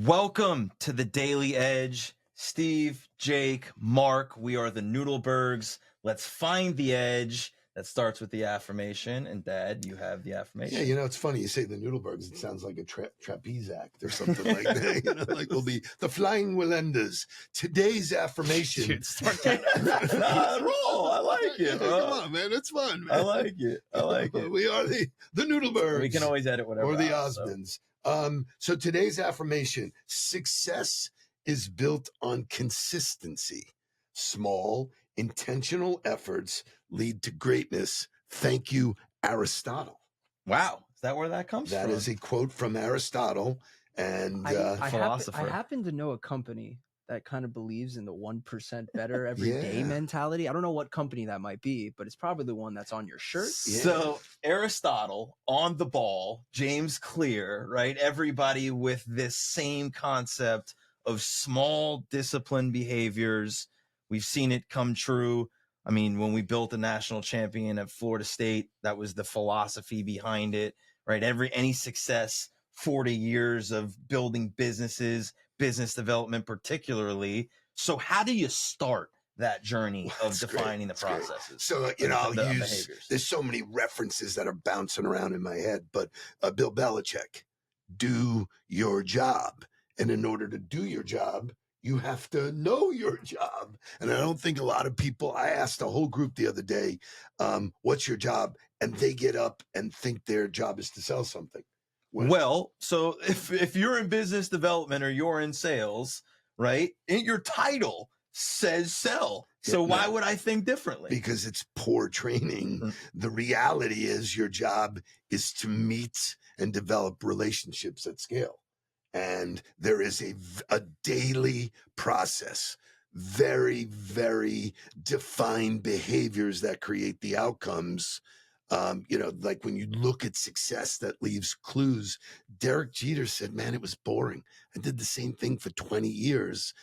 Welcome to the Daily Edge. Steve, Jake, Mark, we are the Noodlebergs. Let's find the edge. That starts with the affirmation. And Dad, you have the affirmation. Yeah, you know, it's funny. You say the Noodlebergs, it sounds like a trapeze act or something like that. You know, like we'll be the Flying Willendas. Today's affirmation. Dude, start that. Roll. I like it, bro. Come on, man. It's fun, man. I like it. I like it. We are the Noodlebergs. We can always edit whatever. Or the Osmonds. So today's affirmation: success is built on consistency. Small, intentional efforts lead to greatness. Thank you, Aristotle. Wow. Is that where that comes from? That is a quote from Aristotle. And philosopher. I happen to know a company that kind of believes in the 1% better every day mentality. I don't know what company that might be, but it's probably the one that's on your shirt. Yeah. So Aristotle, on the ball, James Clear, right? Everybody with this same concept of small disciplined behaviors. We've seen it come true. I mean, when we built a national champion at Florida State, that was the philosophy behind it, right? Any success, 40 years of building businesses, business development particularly. So how do you start that journey of defining the processes? So, you know, I'll use, there's so many references that are bouncing around in my head, but Bill Belichick, do your job. And in order to do your job, you have to know your job. And I don't think a lot of people, I asked a whole group the other day, what's your job? And they get up and think their job is to sell something. Well, so if you're in business development or you're in sales, right, your title says sell. So why would I think differently? Because it's poor training. Mm-hmm. The reality is your job is to meet and develop relationships at scale. And there is a daily process, very, very defined behaviors that create the outcomes. You know, like when you look at success that leaves clues. Derek Jeter said, man, it was boring. I did the same thing for 20 years,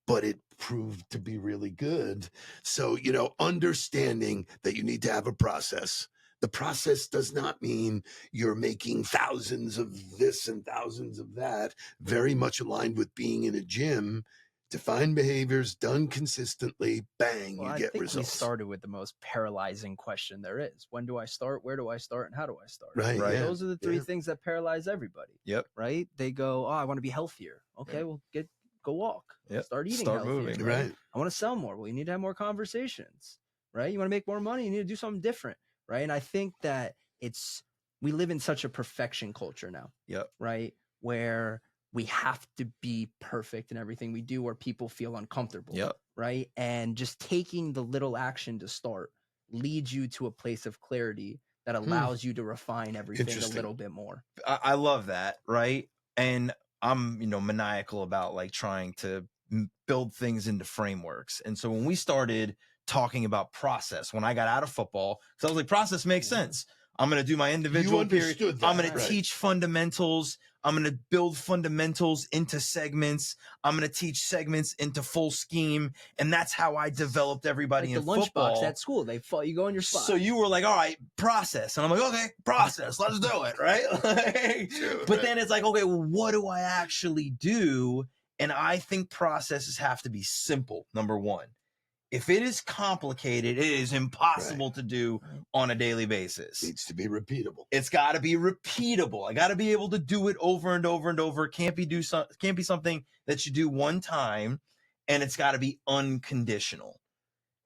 but it proved to be really good. So, you know, understanding that you need to have a process. The process does not mean you're making thousands of this and thousands of that. Very much aligned with being in a gym. Defined behaviors done consistently, bang, you get results. We started with the most paralyzing question there is. When do I start? Where do I start? And how do I start? Right. Yeah. Those are the three things that paralyze everybody. Yep. Right? They go, oh, I want to be healthier. Okay, well, go walk. Yep. Start eating Start healthier. moving. Right. I want to sell more. Well, you need to have more conversations. Right? You want to make more money? You need to do something different. Right? And I think that we live in such a perfection culture now. Yep. Right? Where we have to be perfect in everything we do, or people feel uncomfortable. Yep. Right. And just taking the little action to start leads you to a place of clarity that allows you to refine everything a little bit more. I love that. Right. And I'm, maniacal about like trying to build things into frameworks. And so when we started talking about process, when I got out of football, because I was like, process makes sense. I'm going to do my individual period. I'm going to teach fundamentals. I'm going to build fundamentals into segments. I'm going to teach segments into full scheme. And that's how I developed everybody in football. The lunchbox at school, you go in your spot. So you were like, all right, process. And I'm like, okay, process. Let's do it, right? But then it's like, okay, well, what do I actually do? And I think processes have to be simple, number one. If it is complicated, it is impossible to do on a daily basis. It needs to be repeatable. It's got to be repeatable. I got to be able to do it over and over and over. It can't be something that you do one time, and it's got to be unconditional.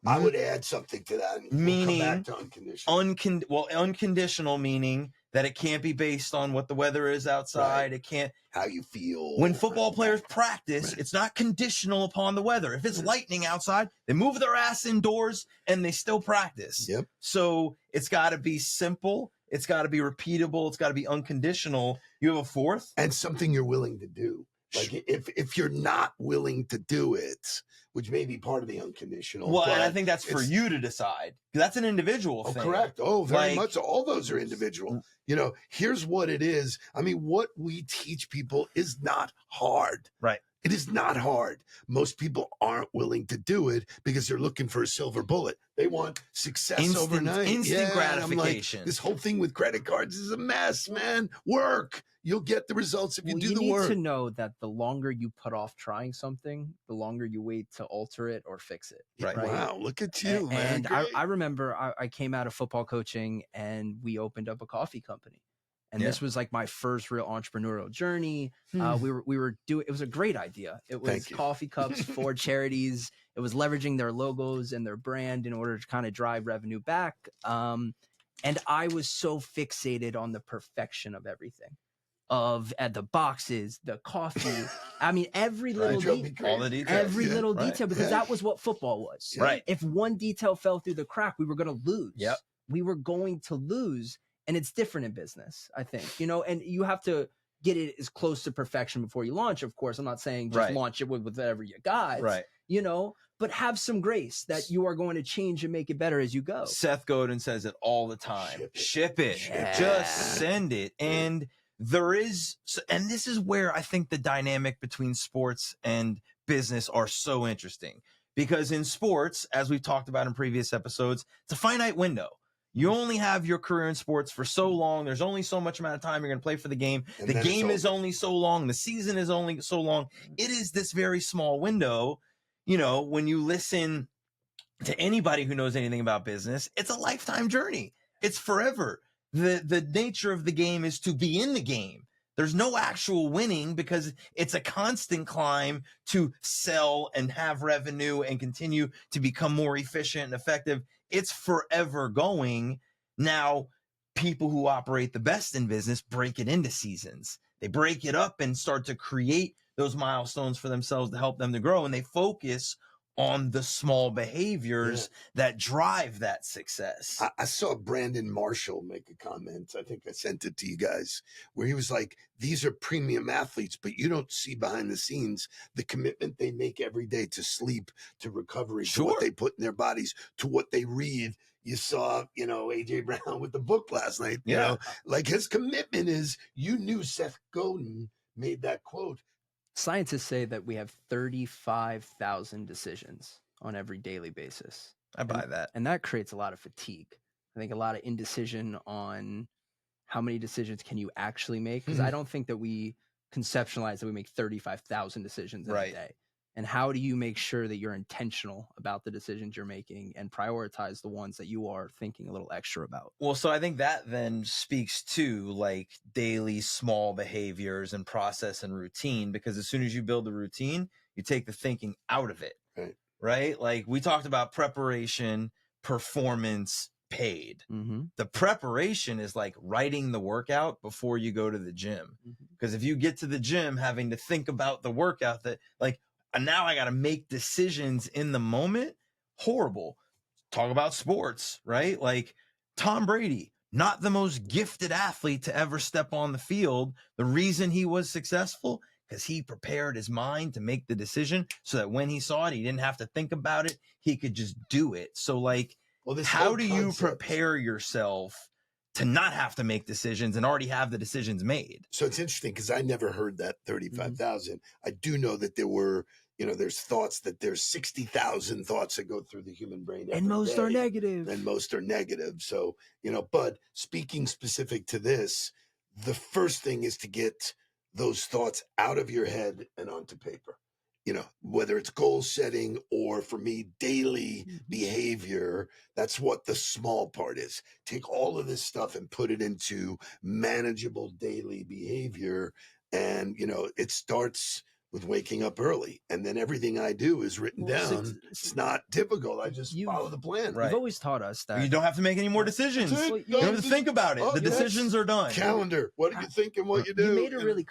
I would add something to that. Meaning, we'll come back to unconditional. Unconditional meaning that it can't be based on what the weather is outside. It can't. How you feel. When football players practice, it's not conditional upon the weather. If it's lightning outside, they move their ass indoors and they still practice. Yep. So it's got to be simple. It's got to be repeatable. It's got to be unconditional. You have a fourth? And something you're willing to do. Like if you're not willing to do it, which may be part of the unconditional. Well, and I think that's for you to decide. That's an individual thing. Correct. Oh, very much. All those are individual. Here's what it is. I mean, what we teach people is not hard. Right. It is not hard. Most people aren't willing to do it because they're looking for a silver bullet. They want success overnight. Instant gratification. Like, this whole thing with credit cards is a mess, man. Work. you'll get the results if you do you the need work. to know that the longer you put off trying something, the longer you wait to alter it or fix it. Right. Wow, look at you, man. And Great. I remember I came out of football coaching and we opened up a coffee company. And Yeah. this was like my first real entrepreneurial journey. Hmm. We were doing, it was a great idea. It was Thank you. coffee cups for charities. It was leveraging their logos and their brand in order to kind of drive revenue back. And I was so fixated on the perfection of everything, at the boxes, the coffee. I mean, every little Drove me detail, all the crazy. details. every Yeah. little Right. detail, because Yeah. that was what football was. Right. If one detail fell through the crack, we were going to lose. Yep. We were going to lose. And it's different in business, I think, you know, and you have to get it as close to perfection before you launch. Of course, I'm not saying just Right. launch it with whatever you got, Right. you know, but have some grace that you are going to change and make it better as you go. Seth Godin says it all the time. Ship it. Yeah. Just send it. And there is, and this is where I think the dynamic between sports and business are so interesting. Because in sports, as we've talked about in previous episodes, it's a finite window. You only have your career in sports for so long. There's only so much amount of time you're going to play for the game. And The then it's game is over. only so long. The season is only so long. It is this very small window. You know, when you listen to anybody who knows anything about business, it's a lifetime journey. It's forever. The nature of the game is to be in the game. There's no actual winning because it's a constant climb to sell and have revenue and continue to become more efficient and effective. It's forever going. Now, people who operate the best in business break it into seasons. They break it up and start to create those milestones for themselves to help them to grow. And they focus on the small behaviors that drive that success. I saw Brandon Marshall make a comment. I think I sent it to you guys, where he was like, these are premium athletes, but you don't see behind the scenes the commitment they make every day to sleep, to recovery, to what they put in their bodies, to what they read. You saw, you know, AJ Brown with the book last night. You know, like his commitment is, you knew Seth Godin made that quote. Scientists say that we have 35,000 decisions on every daily basis. I buy that. And that creates a lot of fatigue. I think a lot of indecision on how many decisions can you actually make? Because I don't think that we conceptualize that we make 35,000 decisions in a day. And how do you make sure that you're intentional about the decisions you're making and prioritize the ones that you are thinking a little extra about? Well, so I think that then speaks to like daily small behaviors and process and routine, because as soon as you build the routine, you take the thinking out of it. Right? Like we talked about preparation, performance, paid. The preparation is like writing the workout before you go to the gym. Because if you get to the gym having to think about the workout, that like, now I got to make decisions in the moment. Horrible. Talk about sports, right? Like Tom Brady, not the most gifted athlete to ever step on the field. The reason he was successful, because he prepared his mind to make the decision so that when he saw it, he didn't have to think about it. He could just do it. So like, how do you prepare yourself to not have to make decisions and already have the decisions made? So it's interesting because I never heard that 35,000. I do know that there were, you know, there's thoughts that there's 60,000 thoughts that go through the human brain. And most are negative. And most are negative. So, you know, but speaking specific to this, the first thing is to get those thoughts out of your head and onto paper. You know, whether it's goal setting or for me, daily behavior, that's what the small part is. Take all of this stuff and put it into manageable daily behavior. And, you know, it starts with waking up early. And then everything I do is written down. It's not typical. I just follow the plan. You've always taught us that you don't have to make any more decisions. You don't have to think about it. The decisions are done. Calendar. What do you think and what you do? You made a really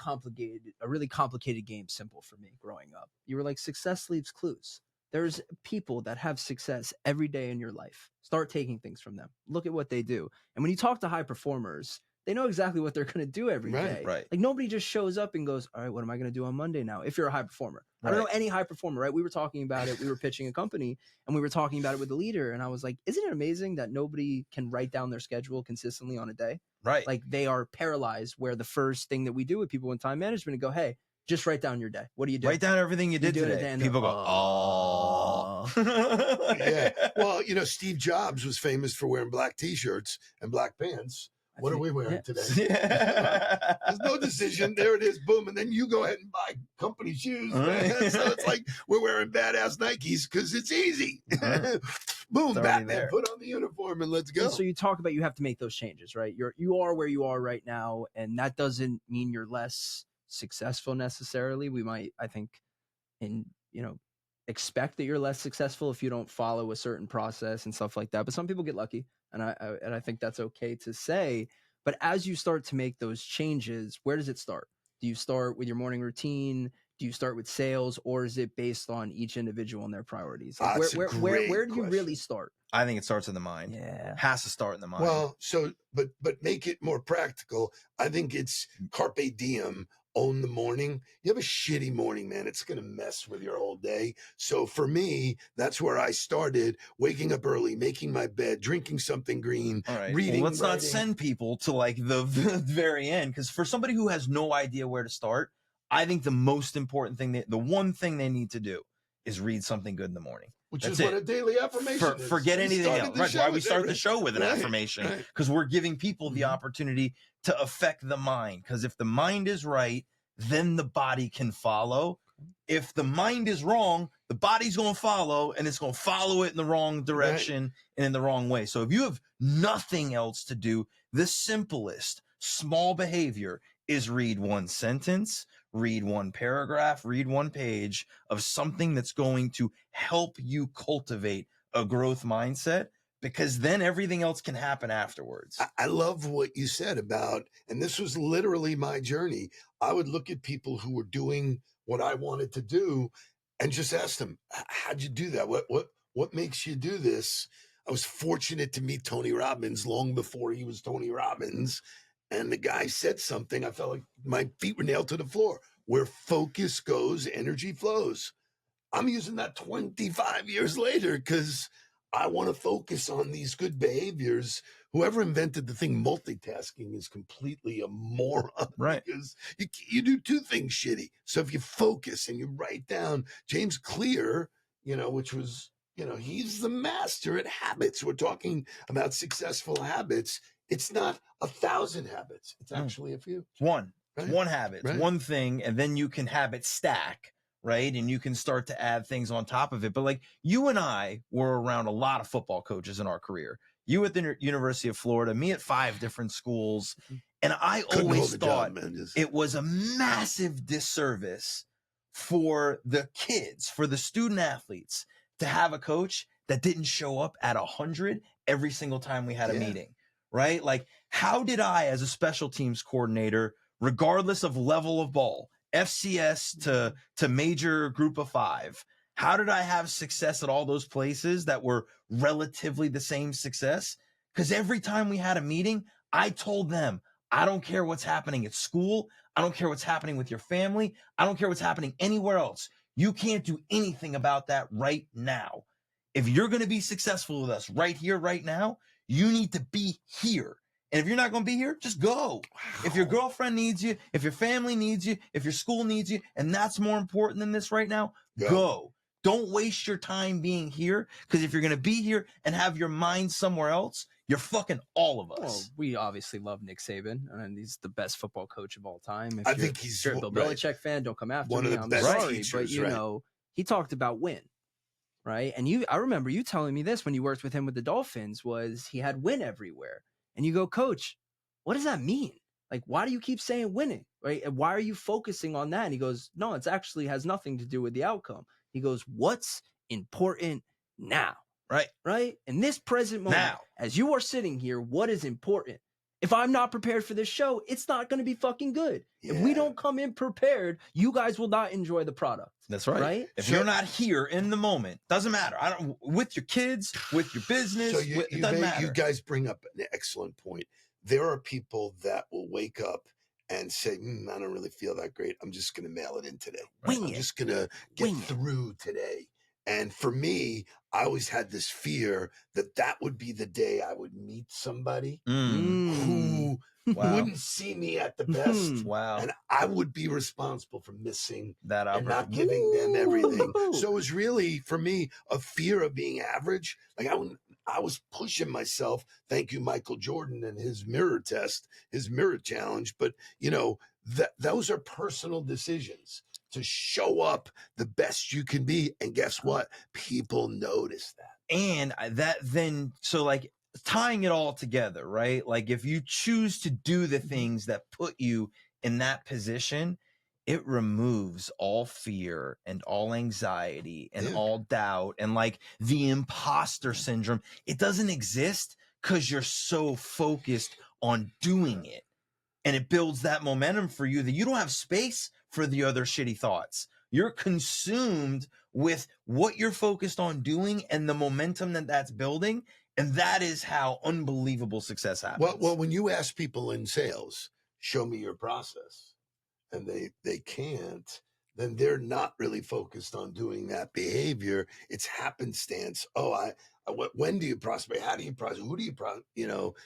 complicated game simple for me growing up. You were like, success leaves clues. There's people that have success every day in your life. Start taking things from them. Look at what they do. And when you talk to high performers, they know exactly what they're going to do every day. Right. Like nobody just shows up and goes, all right, what am I going to do on Monday now? If you're a high performer, I don't know any high performer, right? We were talking about it. We were pitching a company and we were talking about it with the leader. And I was like, isn't it amazing that nobody can write down their schedule consistently on a day? Right. Like they are paralyzed, where the first thing that we do with people in time management and go, hey, just write down your day. What do you do? Write down everything you did today. People go, oh. Yeah. Well, you know, Steve Jobs was famous for wearing black T-shirts and black pants What are we wearing today? Yeah. There's no decision. There it is. Boom. And then you go ahead and buy company shoes, man. So it's like we're wearing badass Nikes because it's easy. Boom, Batman, there. Put on the uniform and let's go. And so you talk about you have to make those changes, right? You are where you are right now, and that doesn't mean you're less successful necessarily. We might, I think, expect that you're less successful if you don't follow a certain process and stuff like that. But some people get lucky, and I think that's okay to say. But as you start to make those changes, where does it start? Do you start with your morning routine? Do you start with sales, or is it based on each individual and their priorities? Like where do you really start? I think it starts in the mind. Yeah. Has to start in the mind. Well, but make it more practical. I think it's carpe diem. Own the morning. You have a shitty morning, man. It's going to mess with your whole day. So for me, that's where I started, waking up early, making my bed, drinking something green, all right. reading. Well, let's not send people to like the very end. Because for somebody who has no idea where to start, I think the most important thing, the one thing they need to do is read something good in the morning. Which is what a daily affirmation is. Forget anything else. Right. Why we start the show with an affirmation. Because we're giving people the opportunity to affect the mind. Because if the mind is right, then the body can follow. If the mind is wrong, the body's going to follow, and it's going to follow it in the wrong direction and in the wrong way. So if you have nothing else to do, the simplest small behavior is read one sentence, read one paragraph, read one page of something that's going to help you cultivate a growth mindset, because then everything else can happen afterwards. I love what you said about, and this was literally my journey. I would look at people who were doing what I wanted to do and just ask them, how'd you do that? What makes you do this? I was fortunate to meet Tony Robbins long before he was Tony Robbins. And the guy said something. I felt like my feet were nailed to the floor. Where focus goes, energy flows. I'm using that 25 years later because I want to focus on these good behaviors. Whoever invented the thing multitasking is completely a moron. Right. Because you do two things shitty. So if you focus and you write down James Clear, which was, he's the master at habits. We're talking about successful habits. It's not 1,000 habits. It's actually a few. One. Right? One habit. Right. One thing, and then you can habit stack, right? And you can start to add things on top of it. But like you and I were around a lot of football coaches in our career. You at the University of Florida, me at 5 different schools. And I always thought it was a massive disservice for the kids, for the student athletes, to have a coach that didn't show up at 100 every single time we had a meeting, right? Like, how did I, as a special teams coordinator, regardless of level of ball, FCS to major group of 5, how did I have success at all those places that were relatively the same success? Because every time we had a meeting, I told them, I don't care what's happening at school. I don't care what's happening with your family. I don't care what's happening anywhere else. You can't do anything about that right now. If you're going to be successful with us right here, right now, you need to be here. And if you're not going to be here, just go. Wow. If your girlfriend needs you, if your family needs you, if your school needs you, and that's more important than this right now, go. Don't waste your time being here, because if you're going to be here and have your mind somewhere else, you're fucking all of us. Well, we obviously love Nick Saban, and he's the best football coach of all time. I think he's a Bill Belichick fan. Don't come after one me. of the best sorry, teachers, but he talked about win, right? And I remember you telling me this when you worked with him with the Dolphins, was he had win everywhere. And you go, Coach, what does that mean? Like, why do you keep saying winning, right? And why are you focusing on that? And he goes, no, it actually has nothing to do with the outcome. He goes, what's important now? Right? In this present moment, now, as you are sitting here, what is important? If I'm not prepared for this show, it's not going to be fucking good. Yeah. If we don't come in prepared, you guys will not enjoy the product. That's right. If you're not here in the moment, doesn't matter. With your kids, with your business, so it doesn't matter. You guys bring up an excellent point. There are people that will wake up and say, I don't really feel that great. I'm just going to mail it in today. I'm just going to get through today. And for me, I always had this fear that would be the day I would meet somebody who wouldn't see me at the best. Wow. And I would be responsible for missing that and not giving them everything. So it was really, for me, a fear of being average. Like, I was pushing myself. Thank you, Michael Jordan, and his mirror test, his mirror challenge. But, those are personal decisions to show up the best you can be. And guess what? People notice that. And that then, so like tying it all together, right? Like if you choose to do the things that put you in that position, it removes all fear and all anxiety and all doubt and like the imposter syndrome. It doesn't exist because you're so focused on doing it. And it builds that momentum for you that you don't have space for the other shitty thoughts. You're consumed with what you're focused on doing and the momentum that that's building. And that is how unbelievable success happens. Well, when you ask people in sales, show me your process, and they can't, then they're not really focused on doing that behavior. It's happenstance. When do you prospect? How do you prospect? Who do you prospect?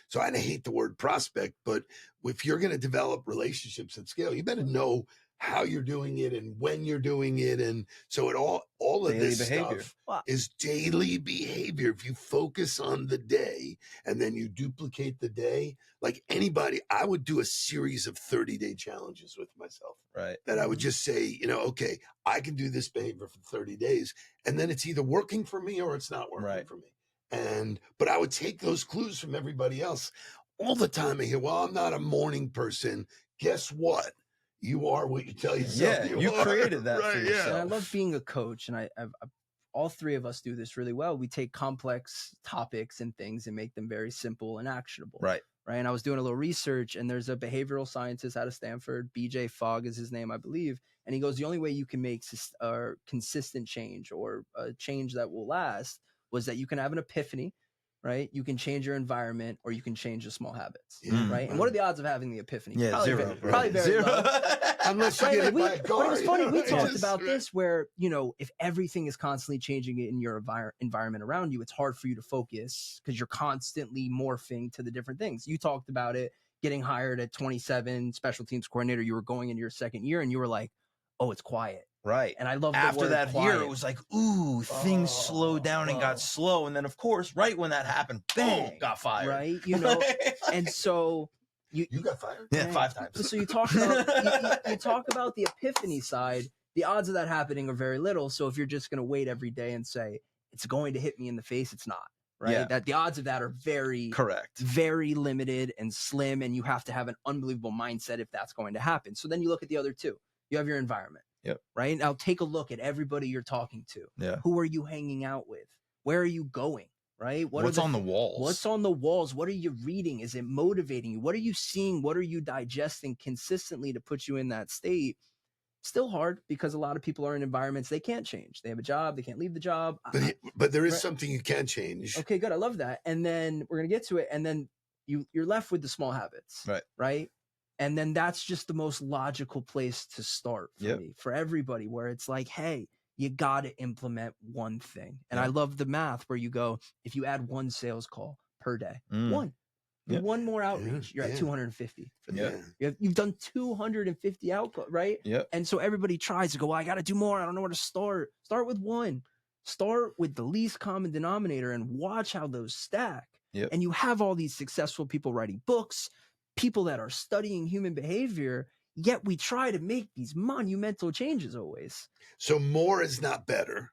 So I hate the word prospect, but if you're going to develop relationships at scale, you better know how you're doing it and when you're doing it. And so all of Daily this behavior. stuff is daily behavior. If you focus on the day and then you duplicate the day, like anybody, I would do a series of 30-day challenges with myself. Right. That I would just say, okay, I can do this behavior for 30 days. And then it's either working for me or it's not working for me. But I would take those clues from everybody else. All the time I hear, well, I'm not a morning person. Guess what? You are what you tell yourself. Yeah, you created that for yourself. And I love being a coach, and I've all three of us do this really well. We take complex topics and things and make them very simple and actionable. Right. And I was doing a little research, and there's a behavioral scientist out of Stanford, BJ Fogg is his name, I believe. And he goes, the only way you can make consistent change or a change that will last was that you can have an epiphany, right? You can change your environment, or you can change the small habits, right? And what are the odds of having the epiphany? Yeah, probably zero. Probably very low. Unless you get hit by a car. But it was funny. We talked about this where, if everything is constantly changing in your environment around you, it's hard for you to focus because you're constantly morphing to the different things. You talked about it, getting hired at 27, special teams coordinator. You were going into your second year and you were like, oh, it's quiet. Right. And I love the after word that quiet. year, it was like, ooh, things slowed down and got slow. And then, of course, right when that happened, boom, got fired. Right. And so you got fired? Yeah, 5 times. So you talk about you talk about the epiphany side. The odds of that happening are very little. So if you're just going to wait every day and say it's going to hit me in the face, it's not. Right. Yeah. That the odds of that are very correct, very limited and slim. And you have to have an unbelievable mindset if that's going to happen. So then you look at the other two. You have your environment. Yep. Right. Now take a look at everybody you're talking to. Yeah. Who are you hanging out with? Where are you going? Right? What's on the walls? What's on the walls? What are you reading? Is it motivating you? What are you seeing? What are you digesting consistently to put you in that state? Still hard because a lot of people are in environments they can't change. They have a job. They can't leave the job. But there is something you can change. Okay, good. I love that. And then we're going to get to it. And then you're left with the small habits. Right. Right. And then that's just the most logical place to start for me, for everybody, where it's like, hey, you got to implement one thing. And I love the math where you go, if you add one sales call per day, one more outreach, you're at 250 for the day. You've done 250 output, right? Yeah. And so everybody tries to go, well, I got to do more. I don't know where to start. Start with one. Start with the least common denominator and watch how those stack. Yep. And you have all these successful people writing books, people that are studying human behavior, yet we try to make these monumental changes always. So more is not better.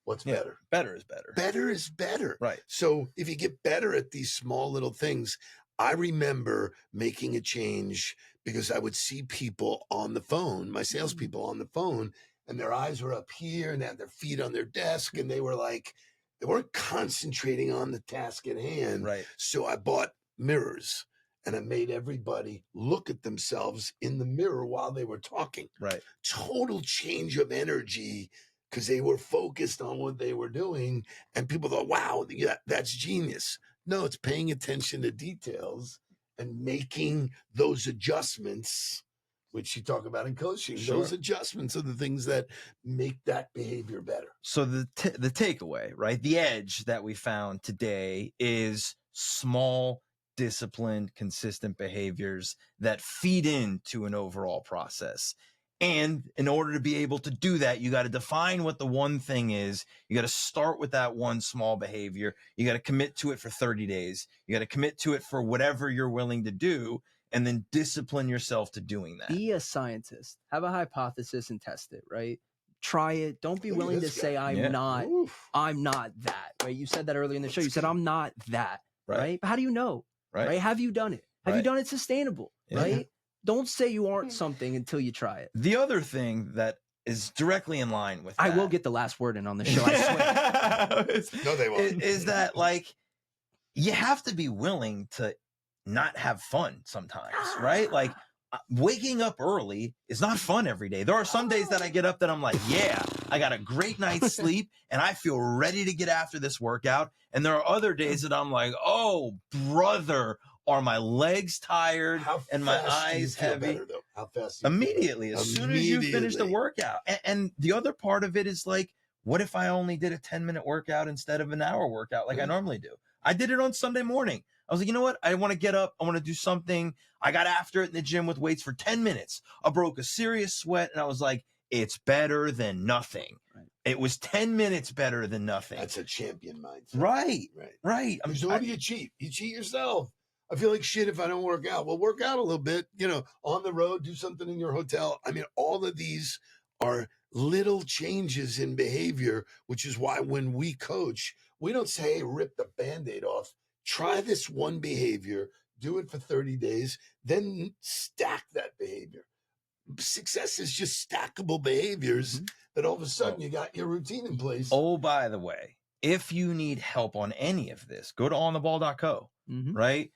What's better? Better is better. Better is better. Right. So if you get better at these small little things, I remember making a change because I would see people on the phone, my salespeople on the phone, and their eyes were up here and had their feet on their desk. And they weren't concentrating on the task at hand. Right. So I bought mirrors. And I made everybody look at themselves in the mirror while they were talking. Right. Total change of energy because they were focused on what they were doing. And people thought, wow, that's genius. No, it's paying attention to details and making those adjustments, which you talk about in coaching. Sure. Those adjustments are the things that make that behavior better. So the takeaway, right? The edge that we found today is small, disciplined, consistent behaviors that feed into an overall process. And in order to be able to do that, you got to define what the one thing is. You got to start with that one small behavior. You got to commit to it for 30 days. You got to commit to it for whatever you're willing to do, and then discipline yourself to doing that. Be a scientist. Have a hypothesis and test it, right? Try it. Don't be willing to say I'm not that, right? You said that earlier in the show. You said I'm not that, right? But how do you know? Right? Have you done it? Have you done it sustainable? Right? Don't say you aren't something until you try it. The other thing that is directly in line with that, I will get the last word in on the show, I swear. No, they won't. Is that, like, you have to be willing to not have fun sometimes, right? Like, waking up early is not fun every day. There are some days that I get up that I'm like, yeah, I got a great night's sleep and I feel ready to get after this workout. And there are other days that I'm like, oh, brother, are my legs tired and my eyes heavy? Better, how fast? Immediately, as soon as you finish the workout. And the other part of it is, like, what if I only did a 10-minute workout instead of an hour workout like I normally do? I did it on Sunday morning. I was like, you know what? I want to get up. I want to do something. I got after it in the gym with weights for 10 minutes. I broke a serious sweat, and I was like, it's better than nothing. Right. It was 10 minutes better than nothing. That's a champion mindset. Right. So what do you cheat? You cheat yourself. I feel like shit if I don't work out. Well, work out a little bit, on the road, do something in your hotel. I mean, all of these are little changes in behavior, which is why when we coach, we don't say, hey, rip the Band-Aid off. Try this one behavior, do it for 30 days, then stack that behavior. Success is just stackable behaviors that all of a sudden you got your routine in place. Oh, by the way, if you need help on any of this, go to ontheball.co, right?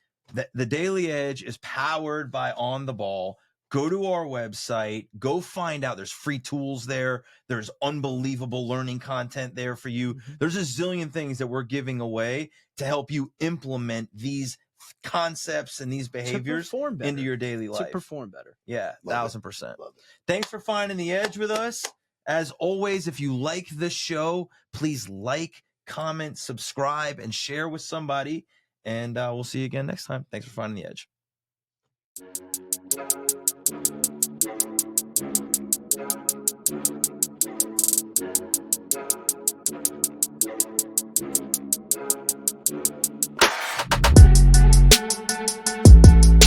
The Daily Edge is powered by On the Ball. Go to our website, go find out. There's free tools there. There's unbelievable learning content there for you. There's a zillion things that we're giving away to help you implement these concepts and these behaviors into your daily life. To perform better. Yeah, 1,000%. Thanks for finding the edge with us. As always, if you like this show, please like, comment, subscribe, and share with somebody. And we'll see you again next time. Thanks for finding the edge.